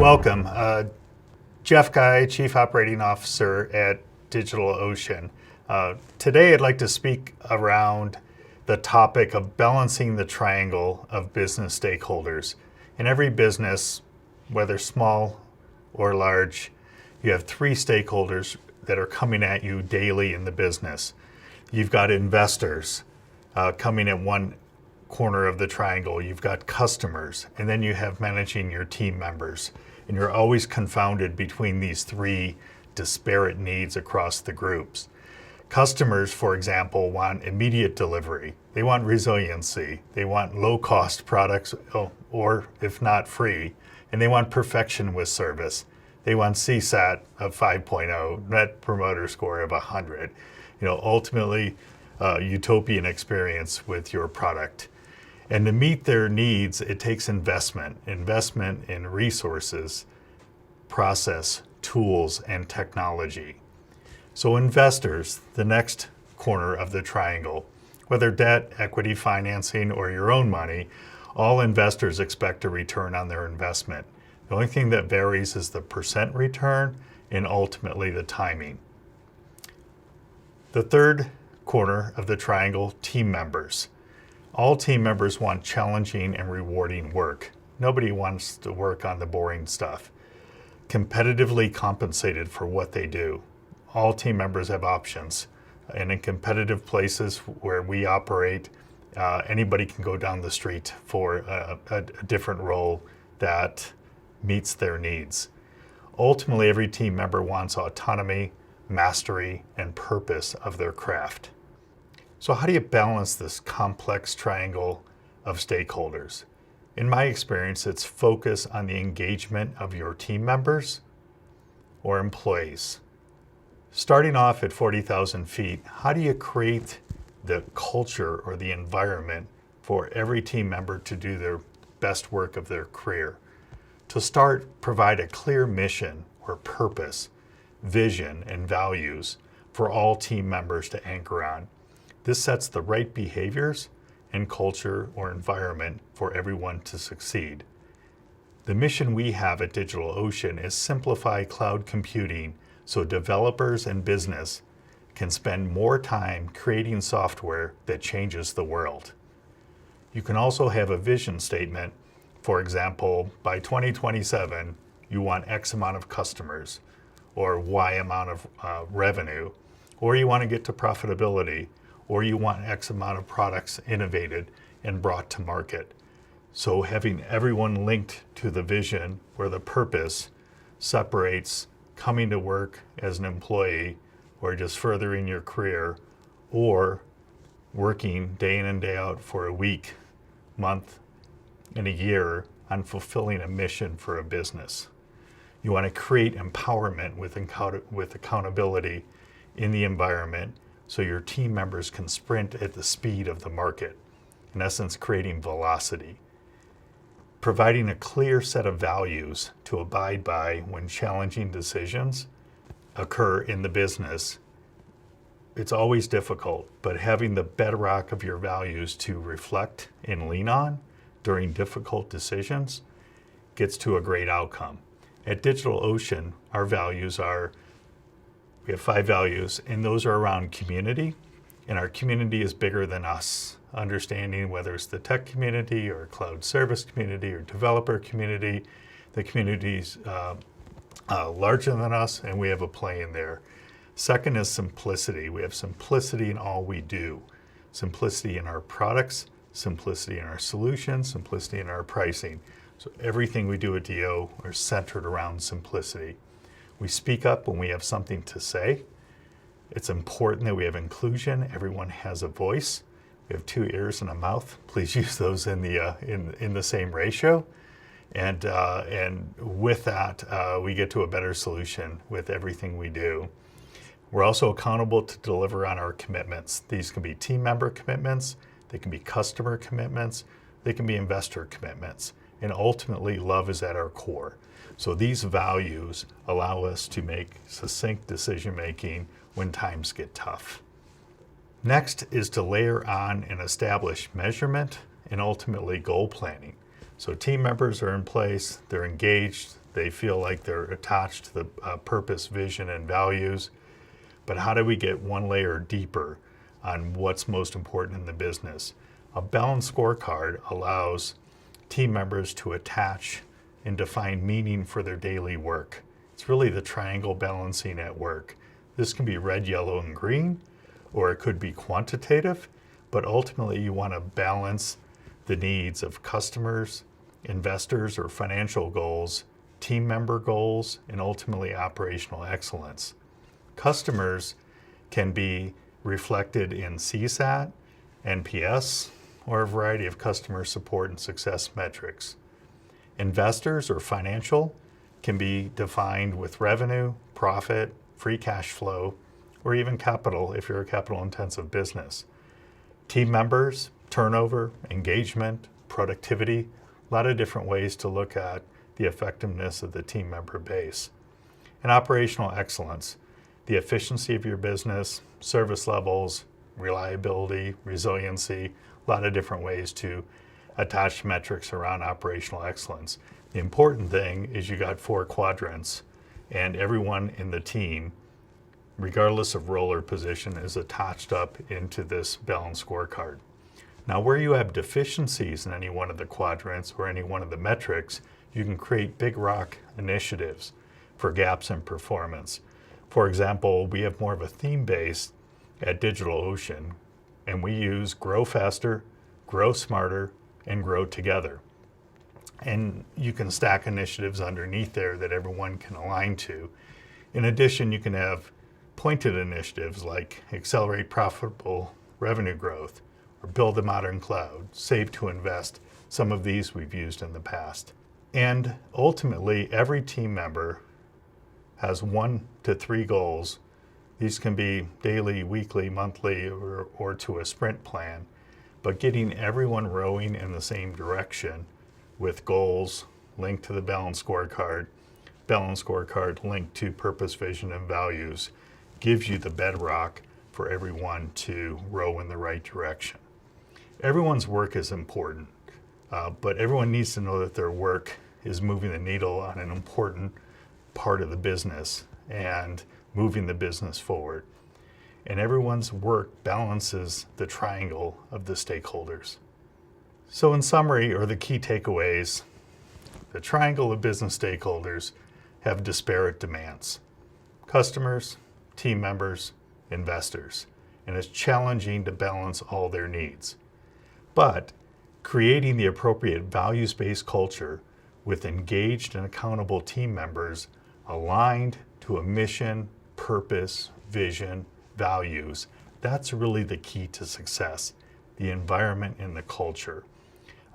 welcome. Jeff Guy, Chief Operating Officer at DigitalOcean. Today I'd like to speak around the topic of balancing the triangle of business stakeholders. In every business, whether small or large, you have three stakeholders that are coming at you daily in the business. You've got investors coming at one corner of the triangle, you've got customers, and then you have managing your team members. And you're always confounded between these three disparate needs across the groups. Customers, for example, want immediate delivery. They want resiliency. They want low-cost products, or if not free, and they want perfection with service. They want CSAT of 5.0, Net Promoter Score of 100. Ultimately, utopian experience with your product. And to meet their needs, it takes investment in resources, process, tools, and technology. So investors, the next corner of the triangle, whether debt, equity financing, or your own money, all investors expect a return on their investment. The only thing that varies is the percent return and ultimately the timing. The third corner of the triangle, team members. All team members want challenging and rewarding work. Nobody wants to work on the boring stuff. Competitively compensated for what they do. All team members have options. And in competitive places where we operate, anybody can go down the street for a different role that meets their needs. Ultimately, every team member wants autonomy, mastery, and purpose of their craft. So how do you balance this complex triangle of stakeholders? In my experience, it's focus on the engagement of your team members or employees. Starting off at 40,000 feet, how do you create the culture or the environment for every team member to do their best work of their career? To start, provide a clear mission or purpose, vision, and values for all team members to anchor on. This sets the right behaviors and culture or environment for everyone to succeed. The mission we have at DigitalOcean is simplify cloud computing so developers and business can spend more time creating software that changes the world. You can also have a vision statement. For example, by 2027, you want X amount of customers or Y amount of revenue, or you want to get to profitability, or you want X amount of products innovated and brought to market. So having everyone linked to the vision where the purpose separates coming to work as an employee or just furthering your career or working day in and day out for a week, month, and a year on fulfilling a mission for a business. You want to create empowerment with accountability in the environment so your team members can sprint at the speed of the market, in essence creating velocity. Providing a clear set of values to abide by when challenging decisions occur in the business. It's always difficult, but having the bedrock of your values to reflect and lean on during difficult decisions gets to a great outcome. At DigitalOcean, our values are, we have 5 values, and those are around community, and our community is bigger than us. Understanding whether it's the tech community or cloud service community or developer community, the community's larger than us, and we have a play in there. Second is simplicity. We have simplicity in all we do. Simplicity in our products, simplicity in our solutions, simplicity in our pricing. So everything we do at DO are centered around simplicity. We speak up when we have something to say. It's important that we have inclusion. Everyone has a voice. We have 2 ears and a mouth. Please use those in the same ratio. And with that, we get to a better solution with everything we do. We're also accountable to deliver on our commitments. These can be team member commitments. They can be customer commitments. They can be investor commitments. And ultimately, love is at our core. So these values allow us to make succinct decision-making when times get tough. Next is to layer on and establish measurement and ultimately goal planning. So team members are in place, they're engaged, They feel like they're attached to the purpose, vision, and values. But how do we get one layer deeper on what's most important in the business? A balanced scorecard allows team members to attach and define meaning for their daily work. It's really the triangle balancing at work. This can be red, yellow, and green, or it could be quantitative, but ultimately you want to balance the needs of customers, investors, or financial goals, team member goals, and ultimately operational excellence. Customers can be reflected in CSAT, NPS, or a variety of customer support and success metrics. Investors or financial can be defined with revenue, profit, free cash flow, or even capital if you're a capital intensive business. Team members, turnover, engagement, productivity, a lot of different ways to look at the effectiveness of the team member base. And operational excellence, the efficiency of your business, service levels, reliability, resiliency, a lot of different ways to attach metrics around operational excellence. The important thing is you got 4 quadrants, and everyone in the team, regardless of role or position, is attached up into this balanced scorecard. Now, where you have deficiencies in any one of the quadrants or any one of the metrics, you can create big rock initiatives for gaps in performance. For example, we have more of a theme base at DigitalOcean, and we use grow faster, grow smarter, and grow together. And you can stack initiatives underneath there that everyone can align to. In addition, you can have pointed initiatives like accelerate profitable revenue growth, or build a modern cloud, save to invest. Some of these we've used in the past. And ultimately, every team member has 1 to 3 goals. These can be daily, weekly, monthly, or to a sprint plan, but getting everyone rowing in the same direction with goals linked to the balanced scorecard linked to purpose, vision, and values gives you the bedrock for everyone to row in the right direction. Everyone's work is important, but everyone needs to know that their work is moving the needle on an important part of the business and moving the business forward. And everyone's work balances the triangle of the stakeholders. So in summary, or the key takeaways, the triangle of business stakeholders have disparate demands: customers, team members, investors, and it's challenging to balance all their needs. But creating the appropriate values-based culture with engaged and accountable team members aligned to a mission, purpose, vision, values, that's really the key to success, the environment and the culture.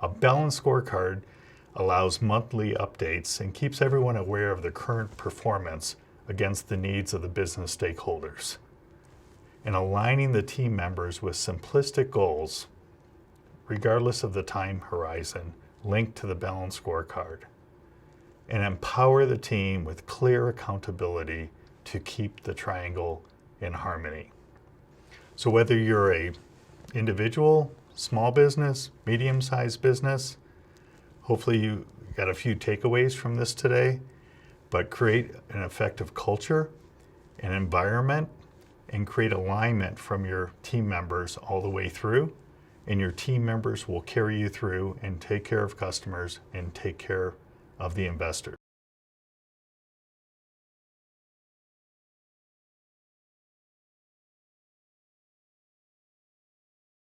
A balanced scorecard allows monthly updates and keeps everyone aware of the current performance against the needs of the business stakeholders. And aligning the team members with simplistic goals, regardless of the time horizon, linked to the balanced scorecard. And empower the team with clear accountability to keep the triangle in harmony. So whether you're a individual, small business, medium-sized business, hopefully you got a few takeaways from this today, but create an effective culture, an environment, and create alignment from your team members all the way through, and your team members will carry you through and take care of customers and take care of the investors.